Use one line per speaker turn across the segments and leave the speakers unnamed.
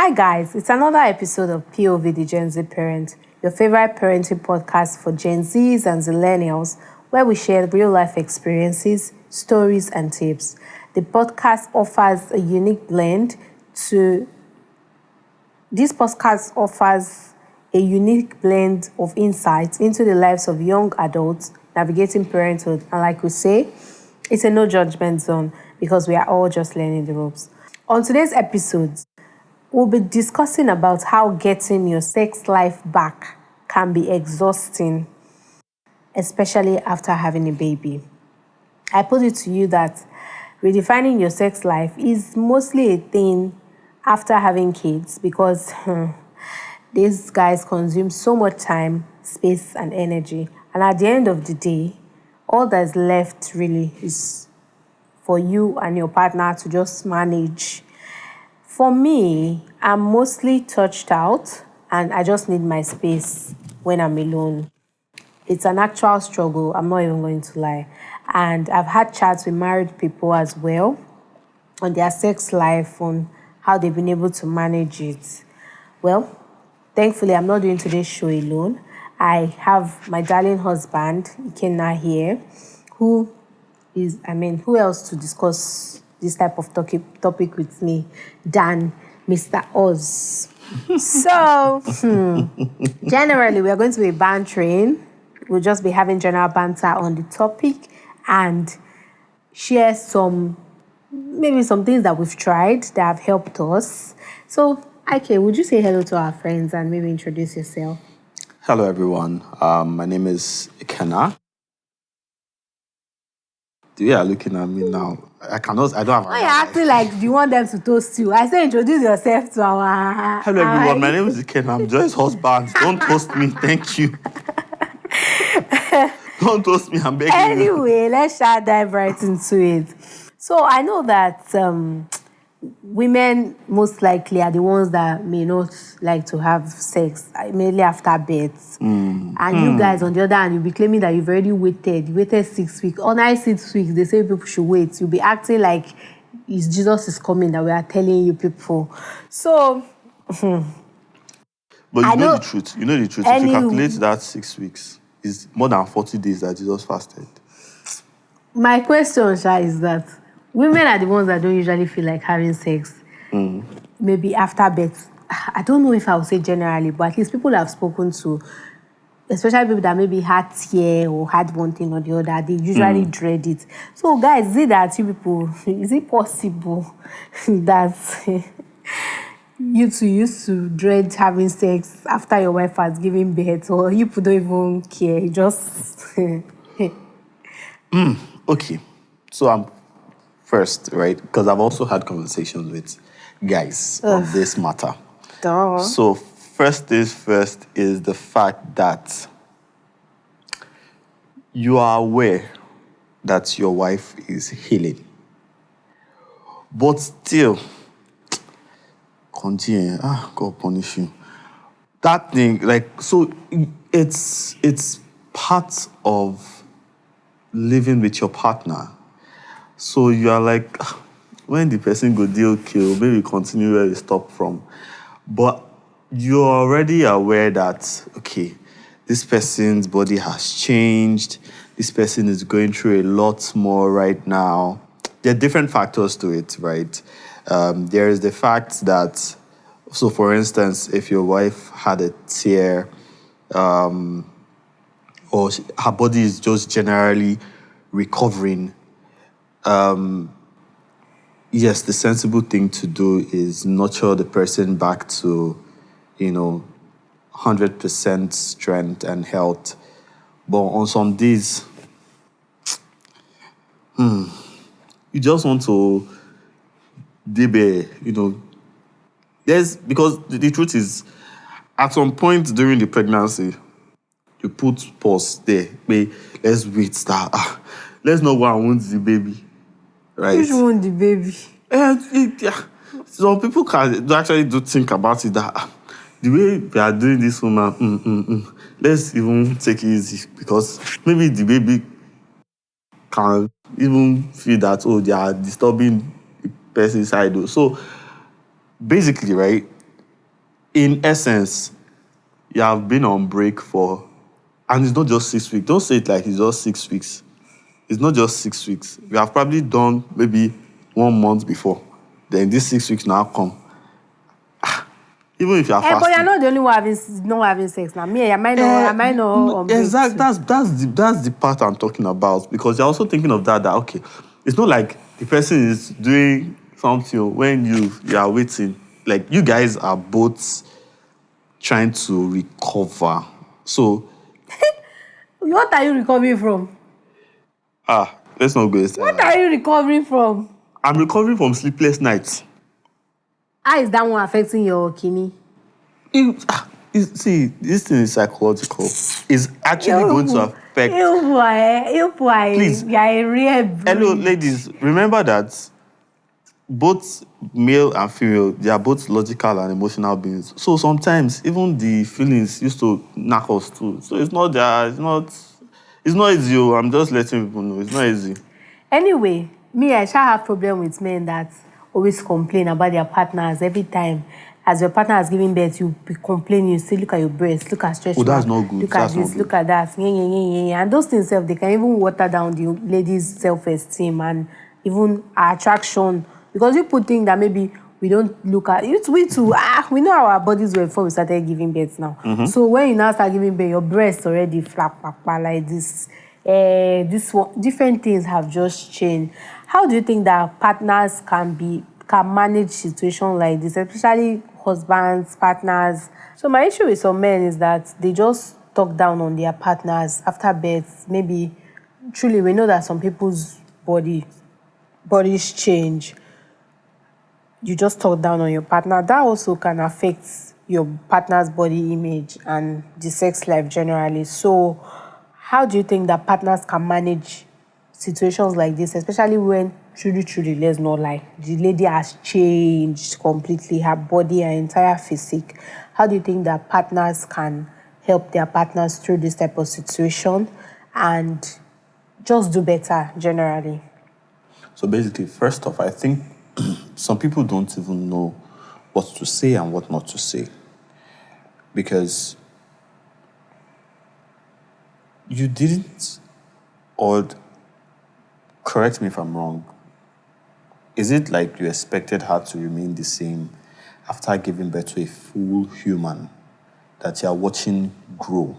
Hi guys, it's another episode of POV the Gen Z Parent, your favorite parenting podcast for Gen Zs and Zillennials, where we share real life experiences, stories, and tips. The podcast offers a unique blend to This podcast offers a unique blend of insights into the lives of young adults navigating parenthood. And like we say, it's a no judgment zone because we are all just learning the ropes. On today's episode, we'll be discussing about how getting your sex life back can be exhausting, especially after having a baby. I put it to you that redefining your sex life is mostly a thing after having kids because these guys consume so much time, space, and energy. And at the end of the day, all that's left really is for you and your partner to just manage. For me, I'm mostly touched out and I just need my space when I'm alone. It's an actual struggle, I'm not even going to lie. And I've had chats with married people as well on their sex life, on how they've been able to manage it. Well, thankfully, I'm not doing today's show alone. I have my darling husband, Ikenna, here, who else to discuss this type of topic with me than Mr. Oz. So, generally, we are going to be bantering. We'll just be having general banter on the topic and share maybe some things that we've tried that have helped us. So, Ike, would you say hello to our friends and maybe introduce yourself?
Hello, everyone. My name is Ikenna. The way you're looking at me now, I don't have.
Why are you acting like do you want them to toast you? I say introduce yourself to our.
Hello, everyone. My name is Ikenna. I'm Joy's husband. Don't toast me. Thank you. Don't toast me. I'm begging you.
Anyway, let's dive right into it. So I know that women most likely are the ones that may not like to have sex mainly after birth. And you guys, on the other hand, you'll be claiming that you've already waited. You waited 6 weeks. On 6 weeks, they say people should wait. You'll be acting like Jesus is coming that we are telling you people. So,
but you know the truth. You know the truth. If you calculate that 6 weeks, it's more than 40 days that Jesus fasted.
My question, Sha, is that women are the ones that don't usually feel like having sex. Maybe after birth. I don't know if I would say generally, but at least people I've spoken to, especially people that maybe had tear or had one thing or the other, they usually dread it. So, guys, is it that you people, is it possible that you two used to dread having sex after your wife has given birth, or you people don't even care? You just.
Okay. So I'm first, right? Because I've also had conversations with guys on this matter.
Duh.
So first things first is the fact that you are aware that your wife is healing. But still, continue. God punish you. That thing, so it's part of living with your partner. So you are like, when the person go deal kill, maybe continue where you stop from. But you're already aware that, okay, this person's body has changed. This person is going through a lot more right now. There are different factors to it, right? There is the fact that, so for instance, if your wife had a tear, or her body is just generally recovering, yes, the sensible thing to do is nurture the person back to, 100% strength and health. But on some days, you just want to debe, because the truth is, at some point during the pregnancy, you put pause there. Let's wait, let's not go and wound the baby. Right?
Which one the baby?
Some people can actually do think about it that the way we are doing this woman, let's even take it easy because maybe the baby can even feel that, they are disturbing the person's side. So basically, right, in essence, you have been on break for, and it's not just 6 weeks. Don't say it like it's just 6 weeks. It's not just 6 weeks. You have probably done maybe 1 month before. Then these 6 weeks now come. Even if you are
But
fasting.
you're not the only one not having sex now. Me, am I not on break
Exactly.
too?
That's the part I'm talking about, because you're also thinking of that okay, it's not like the person is doing something when you are waiting. Like, you guys are both trying to recover. So
What are you recovering from?
let's not go
What
inside.
are you recovering from?
I'm recovering from sleepless nights.
How is that one affecting your kidney?
See, this thing is psychological. It's actually going to affect.
You boy,
Please.
you are a rare breed.
Hello, ladies. Remember that both male and female, they are both logical and emotional beings. So sometimes even the feelings used to knock us too. So it's not there. It's not easy. I'm just letting people know. It's not easy.
Anyway, me, I shall have problem with men that always complain about their partners every time. As your partner has given birth, you be complaining, you say, look at your breast, look at stretch
Oh, that's
mark,
not good.
look at
That's not
this,
good.
look at that. And those things, they can even water down the lady's self-esteem and even our attraction. Because you put things that maybe we don't look at. We too, we know how our bodies were before we started giving birth now.
Mm-hmm.
So when you now start giving birth, your breasts already flap like this. This one, different things have just changed. How do you think that partners can manage situations like this, especially husbands, partners? So my issue with some men is that they just talk down on their partners after birth. Maybe truly we know that some people's bodies change. You just talk down on your partner. That also can affect your partner's body image and the sex life generally. So how do you think that partners can manage situations like this, especially when truly, let's not lie, the lady has changed completely, her body, her entire physique? How do you think that partners can help their partners through this type of situation and just do better generally?
So basically, first off, I think some people don't even know what to say and what not to say. Because you didn't, or correct me if I'm wrong, is it like you expected her to remain the same after giving birth to a full human that you're watching grow?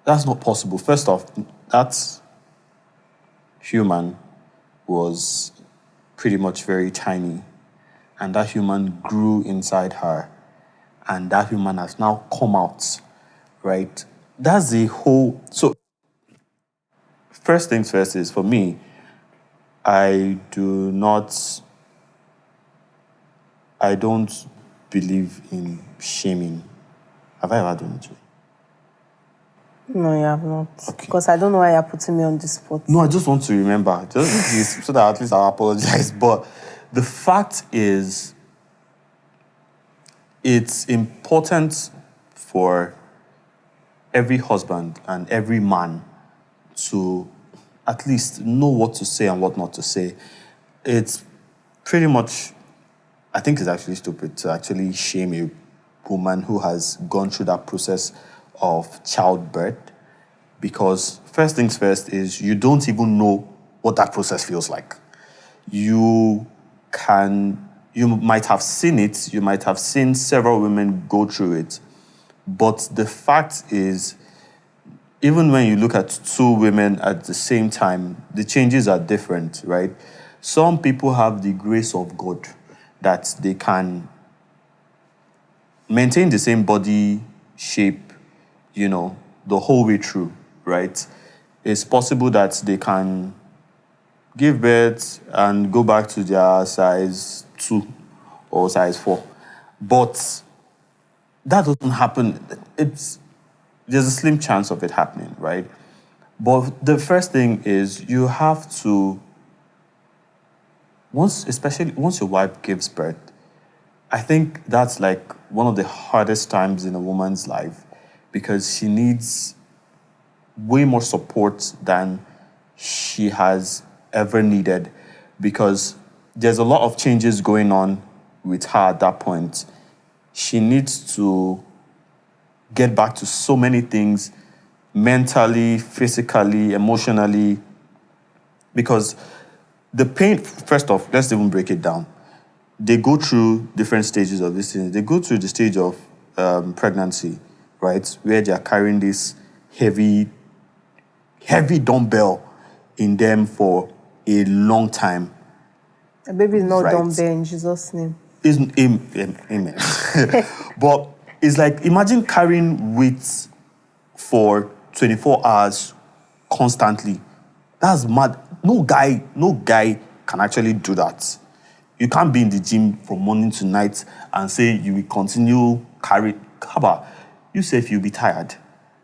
That's not possible. First off, that human was pretty much very tiny, and that human grew inside her, and that human has now come out, right? That's the whole. So, first things first is, for me, I don't believe in shaming. Have I ever done it?
No, you have not.
Okay.
Because I don't know why you're putting me on the spot.
No, I just want to remember, just so that at least I'll apologize. But the fact is, it's important for every husband and every man to at least know what to say and what not to say. It's pretty much, I think it's actually stupid to actually shame a woman who has gone through that process of childbirth, because first things first is you don't even know what that process feels like. You might have seen it, you might have seen several women go through it, but the fact is, even when you look at two women at the same time, the changes are different, right? Some people have the grace of God that they can maintain the same body shape, the whole way through, right? It's possible that they can give birth and go back to their size 2 or size 4. But that doesn't happen. There's a slim chance of it happening, right? But the first thing is you have to, especially once your wife gives birth, I think that's like one of the hardest times in a woman's life, because she needs way more support than she has ever needed, because there's a lot of changes going on with her at that point. she needs to get back to so many things mentally, physically, emotionally, because the pain, first off, let's even break it down. They go through different stages of this thing. They go through the stage of pregnancy, right, where they are carrying this heavy dumbbell in them for a long time.
A baby is not
Right.
dumb there in Jesus' name.
Amen. But it's like, imagine carrying weight for 24 hours constantly. That's mad. No guy can actually do that. You can't be in the gym from morning to night and say you will continue carry. How about you say if you'll be tired,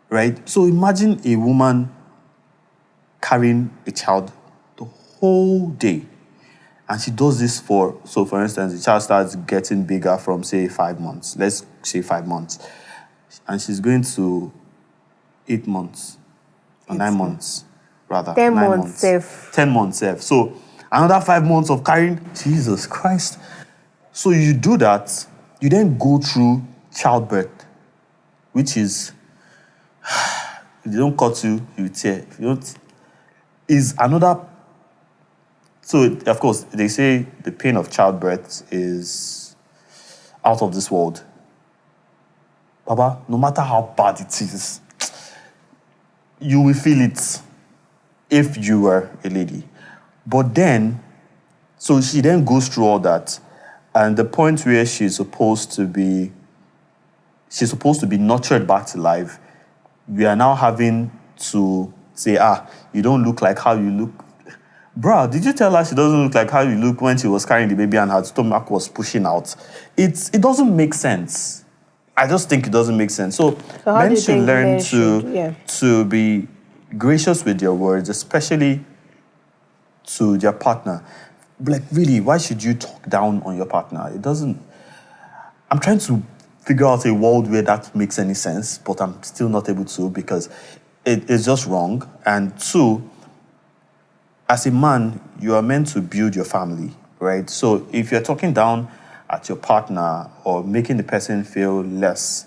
right? So imagine a woman carrying a child the whole day. And she does this for instance, the child starts getting bigger from, say, 5 months. Let's say 5 months. And she's going to 8 months, or 9 months, rather.
10
9
months safe.
10 months safe. So another 5 months of carrying, Jesus Christ. So you do that, you then go through childbirth, which is, if they don't cut you, you tear. If you don't, is another. So, of course, they say the pain of childbirth is out of this world. Baba, no matter how bad it is, you will feel it if you were a lady. But then, so she then goes through all that, and the point where she's supposed to be nurtured back to life, we are now having to say, you don't look like how you look. Bro, did you tell her she doesn't look like how you look when she was carrying the baby and her stomach was pushing out? It doesn't make sense. I just think it doesn't make sense. So
how do
men
you
should
think
learn
men should,
to be gracious with their words, especially to their partner. Like, really, why should you talk down on your partner? It doesn't. I'm trying to figure out a world where that makes any sense, but I'm still not able to, because it is just wrong. And two, as a man, you are meant to build your family, right? So if you're talking down at your partner or making the person feel less,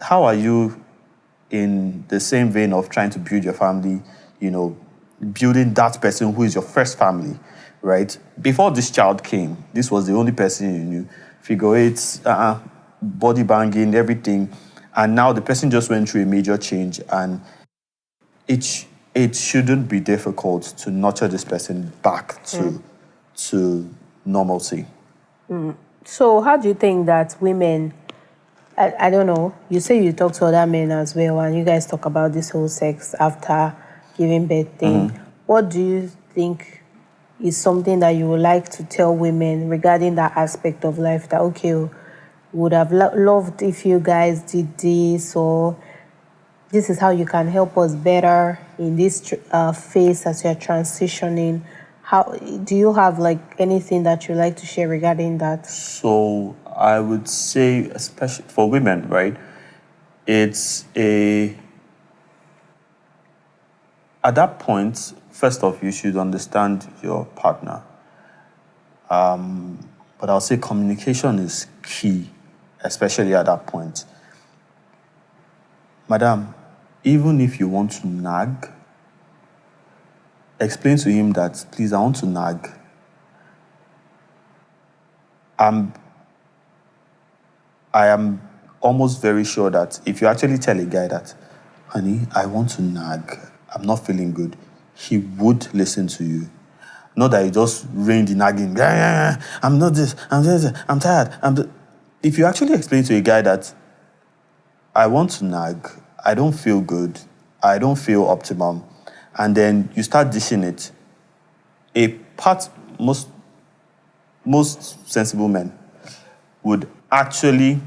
how are you in the same vein of trying to build your family, building that person who is your first family, right? Before this child came, this was the only person you knew. Figure eights, body banging, everything. And now the person just went through a major change, and it shouldn't be difficult to nurture this person back to normalcy.
So how do you think that women, I don't know, you say you talk to other men as well, and you guys talk about this whole sex after giving birth thing. What do you think is something that you would like to tell women regarding that aspect of life, that, okay, would have loved if you guys did this, or this is how you can help us better in this phase as you're transitioning? How do you have anything that you like to share regarding that?
So I would say, especially for women, right? At that point, first off, you should understand your partner. But I'll say communication is key, especially at that point. Madam, even if you want to nag, explain to him that, please, I want to nag. I am almost very sure that if you actually tell a guy that, honey, I want to nag, I'm not feeling good, he would listen to you. Not that you just rain the nagging, I'm not this, I'm tired. If you actually explain to a guy that, I want to nag, I don't feel good, I don't feel optimum, and then you start dishing it, most sensible men would actually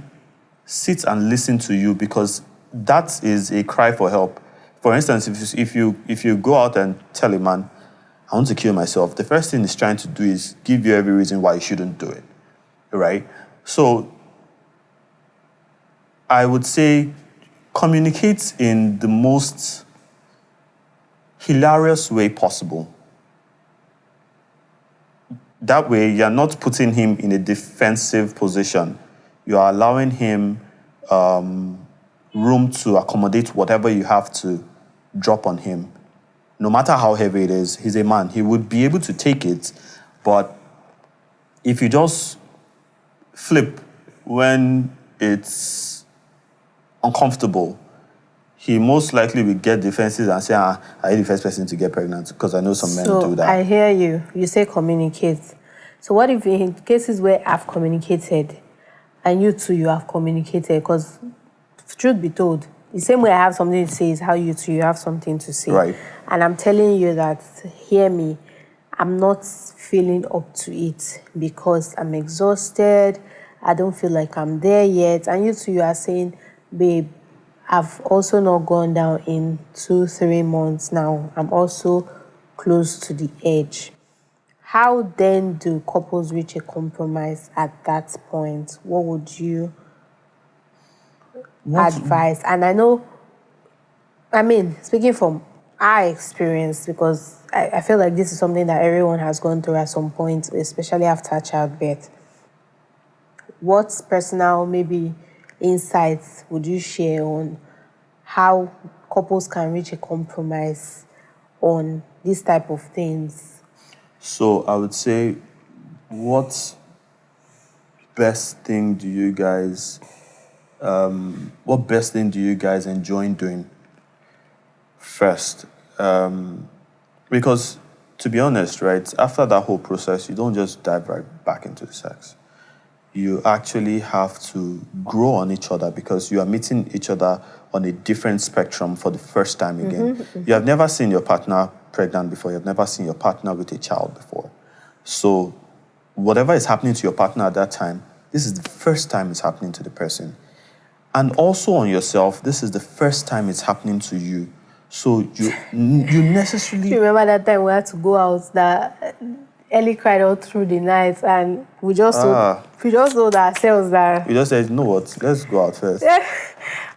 sit and listen to you, because that is a cry for help. For instance, if you go out and tell a man, I want to kill myself, the first thing he's trying to do is give you every reason why you shouldn't do it, right? So I would say communicate in the most hilarious way possible. That way, you're not putting him in a defensive position. you are allowing him room to accommodate whatever you have to drop on him. No matter how heavy it is, he's a man. He would be able to take it, but if you just flip when it's uncomfortable, he most likely will get defensive and say, are you the first person to get pregnant? Because I know some men do that.
I hear you. You say communicate. So what if in cases where I've communicated and you too, you have communicated? Because truth be told, the same way I have something to say is how you too, you have something to say.
Right.
And I'm telling you that, hear me, I'm not feeling up to it because I'm exhausted. I don't feel like I'm there yet. And you too, you are saying, babe, I've also not gone down in 2-3 months now. I'm also close to the edge. How then do couples reach a compromise at that point? What would you advise? And speaking from our experience, because I feel like this is something that everyone has gone through at some point, especially after childbirth. What personal, maybe, insights would you share on how couples can reach a compromise on these type of things?
So I would say, what best thing do you guys enjoy doing first? Because to be honest, right, after that whole process, you don't just dive right back into the sex. You actually have to grow on each other because you are meeting each other on a different spectrum for the first time again. You have never seen your partner pregnant before. You have never seen your partner with a child before. So whatever is happening to your partner at that time, this is the first time it's happening to the person. And also on yourself, this is the first time it's happening to you. So you necessarily...
Do you remember that time we had to go out, that Ellie cried all through the night, and we just told ourselves that...
We just said, you know what, let's go out first.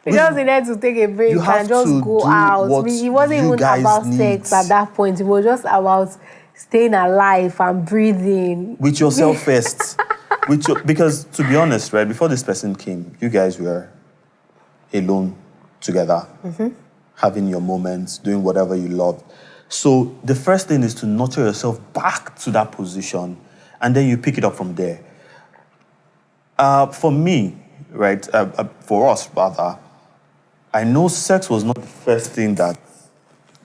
We just needed to take a break and just go out. It wasn't even about sex at that point. It was just about staying alive and breathing.
With yourself first. Because to be honest, right, before this person came, you guys were alone together, having your moments, doing whatever you loved. So the first thing is to nurture yourself back to that position, and then you pick it up from there. For me, right, for us rather, I know sex was not the first thing that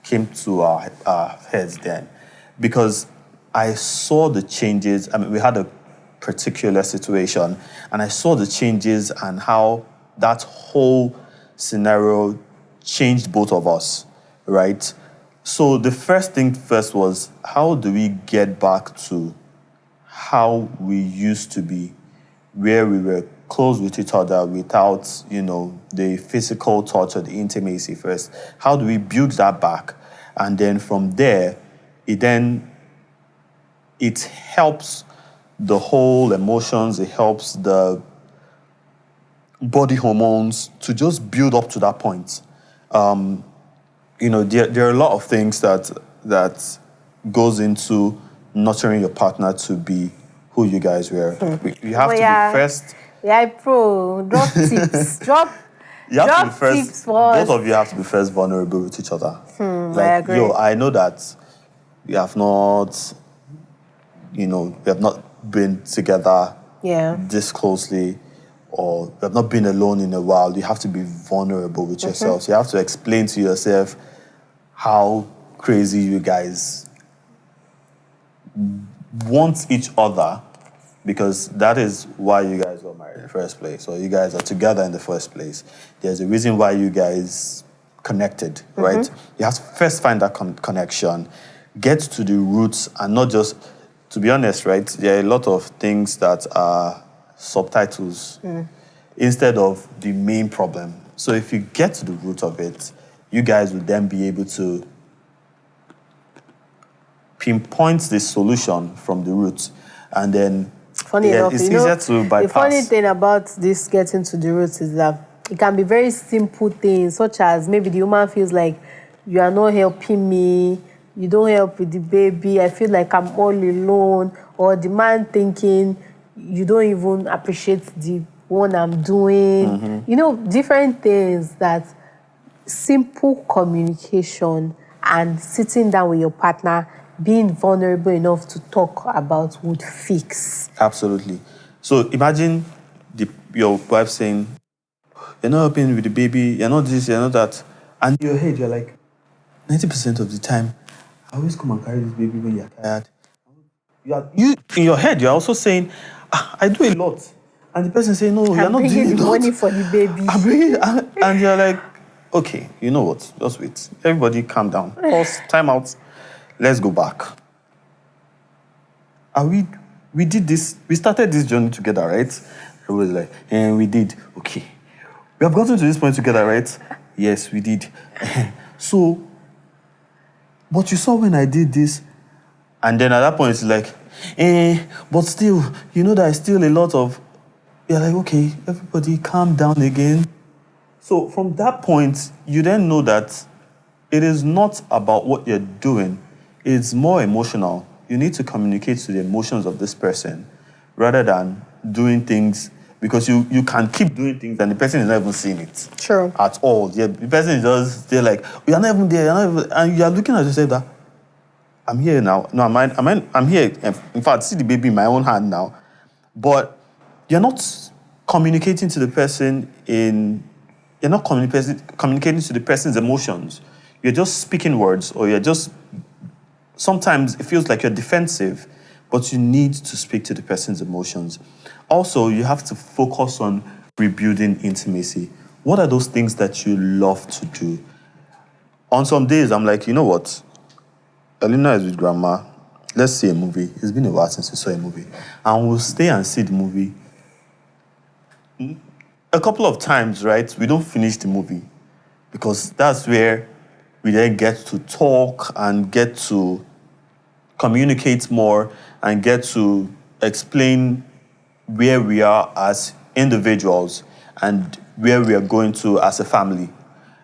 came to our heads then, because I saw the changes. I mean, we had a particular situation, and I saw the changes and how that whole scenario changed both of us, right? So the first thing first was, how do we get back to how we used to be, where we were close with each other without, the physical touch or the intimacy first? How do we build that back? And then from there, it helps the whole emotions, it helps the body hormones to just build up to that point. There are a lot of things that goes into nurturing your partner to be who you guys were. You have to be first.
Yeah, pro. Drop tips. Drop
You have to be first.
Tips for us.
Both of you have to be first vulnerable with each other.
I agree.
I know that we have not, we have not been together this closely, or we have not been alone in a while. You have to be vulnerable with yourself. So you have to explain to yourself how crazy you guys want each other, because that is why you guys were married in the first place, or you guys are together in the first place. There's a reason why you guys connected, right? You have to first find that connection, get to the roots, and not just, to be honest, right, there are a lot of things that are subtitles instead of the main problem. So if you get to the root of it, you guys will then be able to pinpoint the solution from the root, and then
funny enough,
it's easier to bypass.
The funny thing about this getting to the roots is that it can be very simple things, such as maybe the woman feels like you are not helping me, you don't help with the baby, I feel like I'm all alone, or the man thinking you don't even appreciate the what I'm doing. You know, different things that simple communication and sitting down with your partner, being vulnerable enough to talk about would fix.
Absolutely. So imagine your wife saying, "You're not helping with the baby, you're not this, you're not that." And in your head, you're like, 90% of the time, I always come and carry this baby when you're tired. You in your head, you're also saying, I do a lot. And the person saying, no, you're not doing
bringing
a
the
lot.
money for the baby.
I'm bringing, and you're like, okay, you know what? Just wait. Everybody calm down. Pause, time out. Let's go back. And we did this, we started this journey together, right? It was like, and we did, okay. We have gotten to this point together, right? Yes, we did. So, but you saw when I did this, and then at that point it's like, but still, you know there's still a lot of, you're like, okay, everybody calm down again. So from that point, you then know that it is not about what you're doing, it's more emotional. You need to communicate to the emotions of this person rather than doing things, because you can keep doing things and the person is not even seeing it.
True.
At all. Yeah, the person is just, they're like, you're not even there, and you're looking at yourself that, I'm here now. No, I'm here. In fact, see the baby in my own hand now. But you're not communicating to the person you're not communicating to the person's emotions. You're just speaking words, or sometimes it feels like you're defensive, but you need to speak to the person's emotions. Also, you have to focus on rebuilding intimacy. What are those things that you love to do? On some days, I'm like, you know what? Elena is with grandma. Let's see a movie. It's been a while since we saw a movie. And we'll stay and see the movie. A couple of times, right, we don't finish the movie, because that's where we then get to talk and get to communicate more and get to explain where we are as individuals and where we are going to as a family,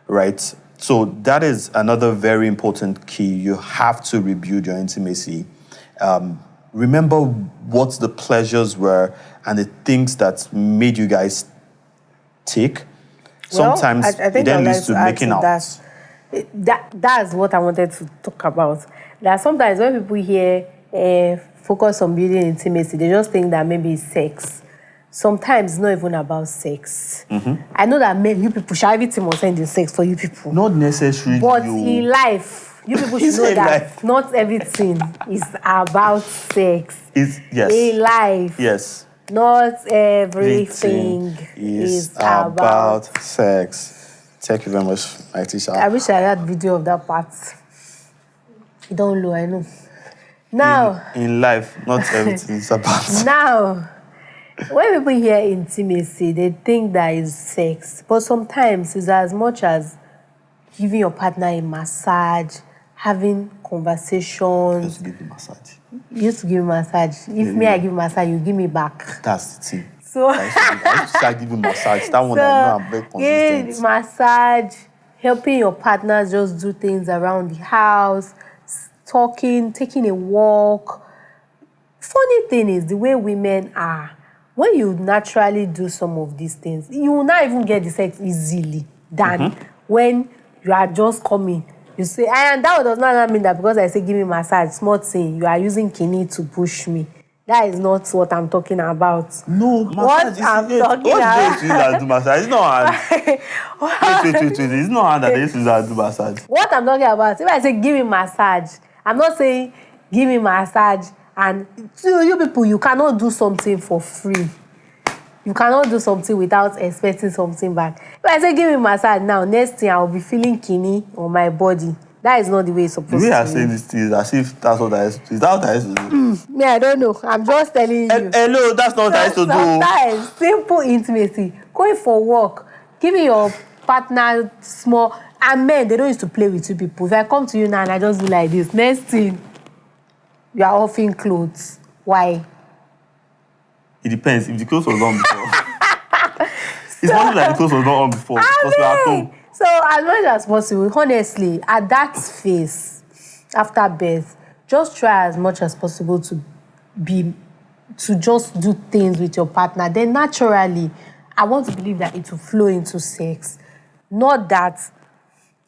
right? So that is another very important key. You have to rebuild your intimacy. Remember what the pleasures were and the things that made you guys tick. Sometimes
I think
it then
I'd like
leads to
add
making out.
That's what I wanted to talk about. That sometimes when people hear focus on building intimacy, they just think that maybe it's sex. Sometimes it's not even about sex. I know that you people should everything must end in sex for you people.
Not necessarily.
But in life, you people should know that
life.
not everything is about sex.
Yes.
In life.
Yes.
Not everything
is about sex. Thank you very much, my teacher.
I wish I had video of that part. You don't know, I know. Now,
in life, not everything is about.
Now, when people hear intimacy, they think that is sex. But sometimes it's as much as giving your partner a massage, having conversations.
Just give you massage.
You used to give me massage. If I give massage, you give me back.
That's the thing.
So
I used to start giving massage. That one I know I'm very consistent.
give massage, helping your partners just do things around the house, talking, taking a walk. Funny thing is the way women are. When you naturally do some of these things, you will not even get the sex easily than when you are just coming. You say, and that does not mean that because I say give me massage, small thing, you are using kidney to push me. That is not what I'm talking about.
No, massage. What do you do massage? It's not hard. Wait. It's not hard that they used to do massage.
What I'm talking about, if I say give me massage, I'm not saying give me massage and to you people, you cannot do something for free. You cannot do something without expecting something back. If I say give me massage now, next thing I will be feeling kidney on my body. That is not the way it's supposed to be.
The way I'm saying this is as if that's what I used to do. Is that what I used to do?
Me, I don't know. I'm just telling you.
Hello, that's not what I used to do.
Sometimes, simple intimacy. Going for walk, giving your partner small. And men, they don't used to play with you people. If I come to you now and I just do like this, next thing, you are offering clothes. Why?
It depends. If the clothes was on before. It's not like the clothes was not on before. Because we're at home.
So as much as possible, honestly, at that phase, after birth, just try as much as possible to just do things with your partner. Then naturally, I want to believe that it will flow into sex. Not that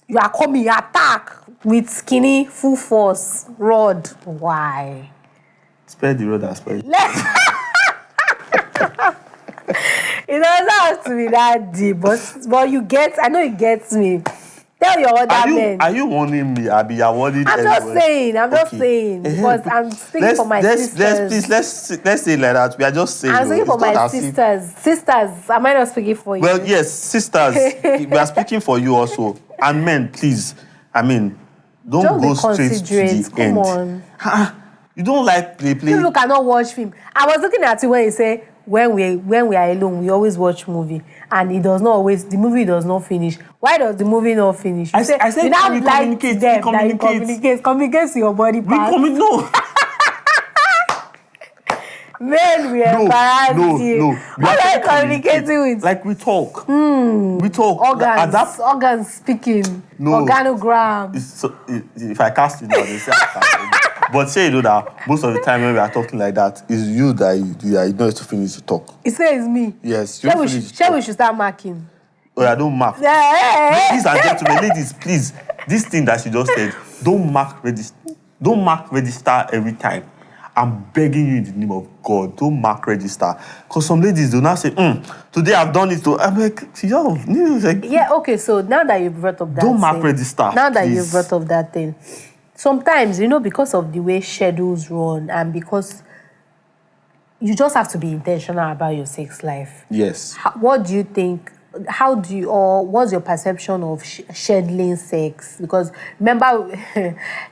you are coming attack with skinny, full force, rod. Why?
Spare the road and spare it.
It doesn't have to be that deep, but you get, I know it gets me. Tell your other men.
Are you warning me? Abi, you're warning
I'm
everyone.
just saying, because I'm speaking for my sisters.
Let's say it like that. We are just saying.
I'm speaking for my sisters. Sisters, am I not speaking for you?
Well, yes, sisters. We are speaking for you also. And men, please. I mean, don't
Just
go
be
straight to the end.
Come on.
You don't like play.
People cannot watch film. I was looking at you when you say when we are alone, we always watch movie, and the movie does not finish. Why does the movie not finish?
I said
you now like
communicate.
them that you communicate to your body part.
No.
Men, we embarrass you.
No.
What are you communicating with?
Like we talk. We talk.
Organs speaking.
No.
Organogram.
If I cast it now, they say I cast it. But say you know that most of the time when we are talking like that, it's you that you are not to finish the talk.
It says me.
Yes.
Shall we should start marking?
Oh, I don't mark. Ladies and gentlemen, ladies, please. This thing that she just said, don't mark register every time. I'm begging you in the name of God, don't mark register. Because some ladies do not say, today I've done it. I'm like,
yeah, okay, so now that you brought up that
don't mark register.
Now that you brought up that thing, sometimes, because of the way schedules run and because you just have to be intentional about your sex life.
Yes.
What do you think? What's your perception of scheduling sex? Because remember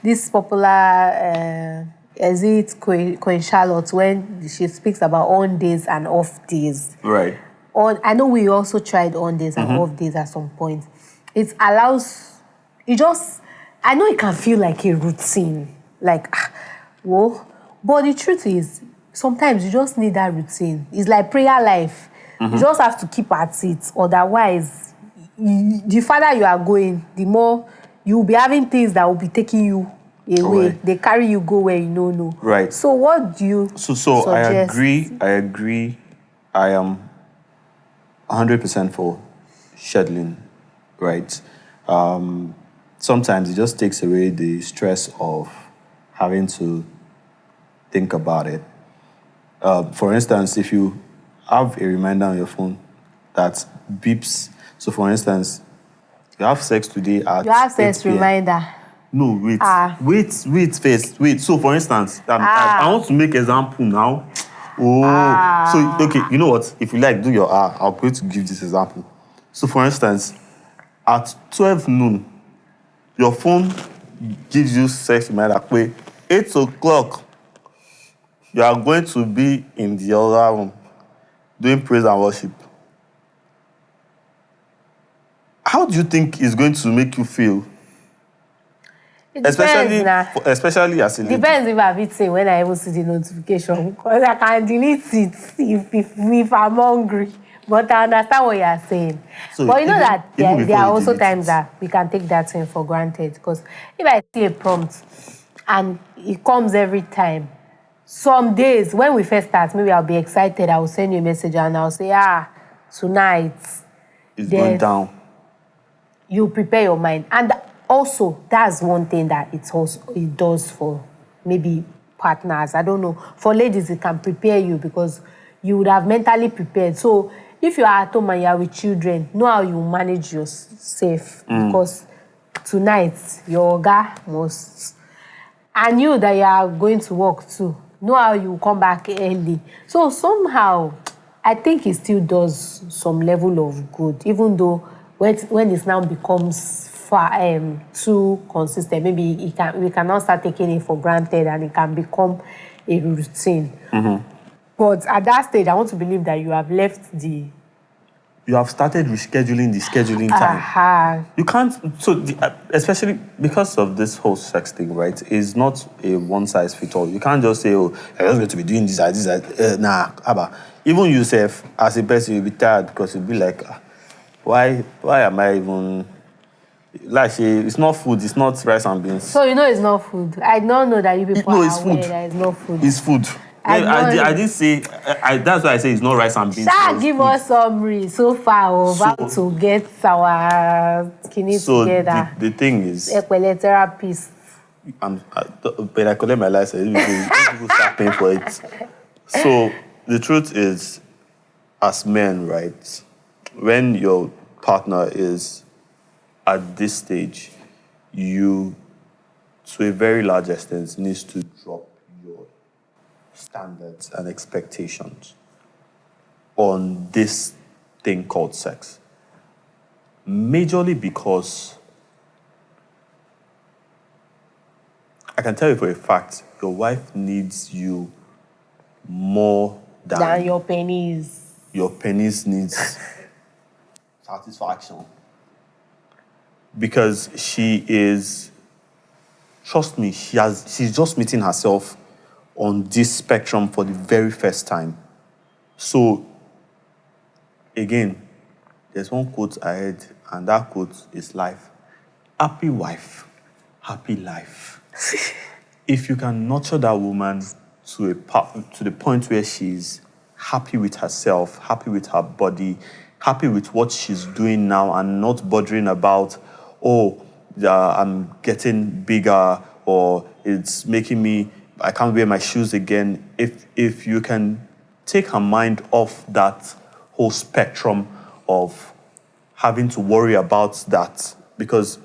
this popular, is it Queen Charlotte, when she speaks about on days and off days?
Right.
I know we also tried on days and off days at some point. It allows, I know it can feel like a routine, like, whoa. But the truth is, sometimes you just need that routine. It's like prayer life. You just have to keep at it. Otherwise, the farther you are going, the more you will be having things that will be taking you away. Right. They carry you go where you don't know.
Right.
So what do you suggest?
I agree. I am 100% for scheduling, right? Sometimes it just takes away the stress of having to think about it. For instance, if you have a reminder on your phone that beeps. So, for instance, you have sex today at 8 p.m.
reminder.
No, wait. Wait first. Wait. So, for instance, I want to make example now. So, okay, you know what? If you like, do your I'm going to give this example. So, for instance, at 12 noon, your phone gives you sex reminder. 8 o'clock, you are going to be in the other room doing praise and worship. How do you think it's going to make you feel? Especially as a lady.
Depends if I've eaten when I even see the notification, because I can delete it if I'm hungry. But I understand what you're saying. So but you know that there are also times that we can take that thing for granted. Because if I see a prompt and it comes every time, some days when we first start, maybe I'll be excited, I'll send you a message and I'll say, tonight
it's going down.
You prepare your mind. And also, that's one thing that it does for maybe partners. I don't know. For ladies, it can prepare you because you would have mentally prepared. So if you are at home and you are with children, know how you manage yourself. Because tonight, your guy must. And you that you are going to work too, know how you come back early. So somehow, I think it still does some level of good, even though when it now becomes too consistent, maybe we cannot start taking it for granted and it can become a routine. But at that stage, I want to believe that you have left
you have started rescheduling the scheduling time. You can't, especially because of this whole sex thing, right? It's not a one-size-fits-all. You can't just say, I'm just going to be doing this, even yourself, as a person, you'll be tired because you'll be like, why am I even... Like, it's not food, it's not rice and beans.
So you know it's not food. I don't know that you people
it's
are aware
food.
that it's not food.
It's food. I didn't say. That's why I say it's not rice and beans.
Give us summary so far of how to get our kidney together.
The thing is,
therapist.
When I collect my license, people start paying for it. So the truth is, as men, right, when your partner is at this stage, you, to a very large extent, needs to drop your standards and expectations on this thing called sex. Majorly because I can tell you for a fact, your wife needs you more than
your pennies.
Your pennies needs satisfaction. Because she is, trust me, she's just meeting herself on this spectrum for the very first time. So, again, there's one quote I heard, and that quote is life. Happy wife, happy life. If you can nurture that woman to the point where she's happy with herself, happy with her body, happy with what she's doing now, and not bothering about, I'm getting bigger, or it's making me, I can't wear my shoes again. If you can take her mind off that whole spectrum of having to worry about that, because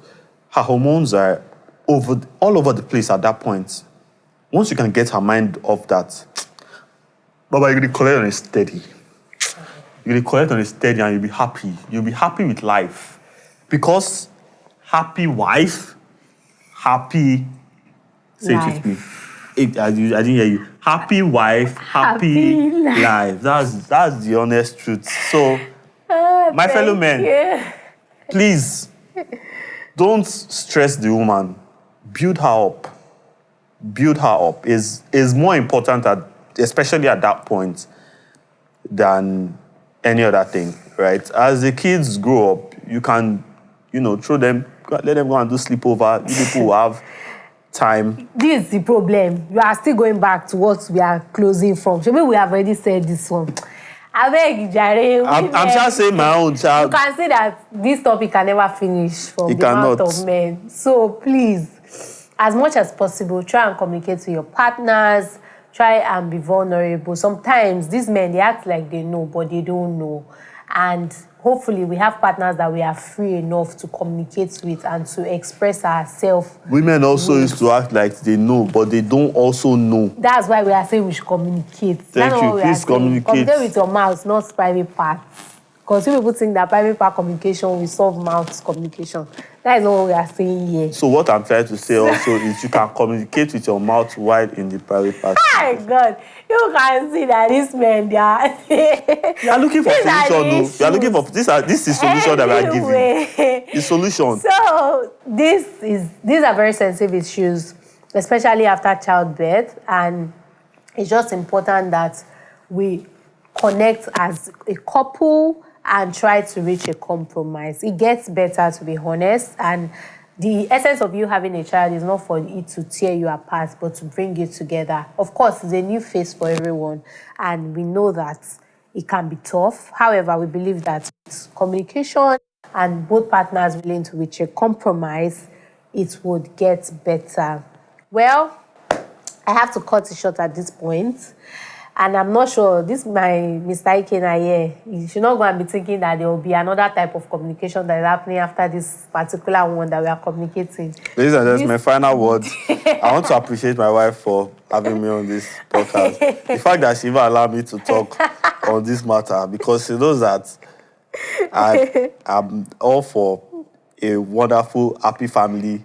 her hormones are all over the place at that point. Once you can get her mind off that, Baba, you're going to collect on a steady. You're going to collect on a steady and you'll be happy. You'll be happy with life. Because happy wife, happy... Say it with me. I didn't hear you. Happy wife, happy life. That's the honest truth. So, my fellow men, please, don't stress the woman. Build her up. Build her up is more important, especially at that point, than any other thing, right? As the kids grow up, you can, throw them, let them go and do sleepover. You people will have time.
This is the problem. You are still going back to what we are closing from. Maybe we have already said this one. I'm
just saying my own child.
You can say that this topic can never finish from the amount of men. So please, as much as possible, try and communicate to your partners. Try and be vulnerable. Sometimes these men, they act like they know, but they don't know. And hopefully we have partners that we are free enough to communicate with and to express ourselves.
Women also used to act like they know, but they don't also know.
That's why we are saying we should communicate.
Thank you. Please communicate.
Communicate with your mouth, not private parts. Because people think that private part communication will solve mouth communication. That is not what we are saying here.
So what I'm trying to say also is you can communicate with your mouth while in the private part.
Oh my God. You can see that these men, they are...
You are looking for solution, though. You are looking for... This is solution that we are giving. The solution.
So these are very sensitive issues, especially after childbirth. And it's just important that we connect as a couple and try to reach a compromise. It gets better, to be honest, and the essence of you having a child is not for it to tear you apart, but to bring you together. Of course, it's a new phase for everyone, and we know that it can be tough. However, we believe that with communication and both partners willing to reach a compromise, it would get better. Well, I have to cut it short at this point. And I'm not sure, this my Mr. Ikena here, you should not go and be thinking that there will be another type of communication that is happening after this particular one that we are communicating.
Ladies and gentlemen, my final words. I want to appreciate my wife for having me on this podcast. The fact that she even allowed me to talk on this matter, because she knows that I'm all for a wonderful, happy family.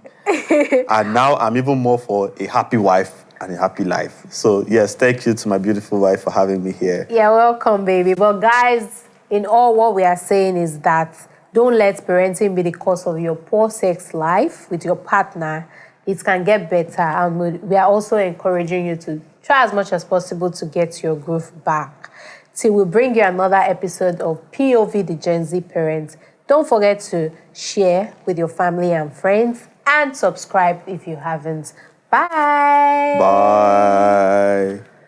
And now I'm even more for a happy wife and a happy life. So, yes, thank you to my beautiful wife for having me here.
Yeah, welcome, baby. But guys, in all, what we are saying is that don't let parenting be the cause of your poor sex life with your partner. It can get better. And we are also encouraging you to try as much as possible to get your groove back. Till we bring you another episode of POV, the Gen Z Parent. Don't forget to share with your family and friends and subscribe if you haven't. Bye.
Bye.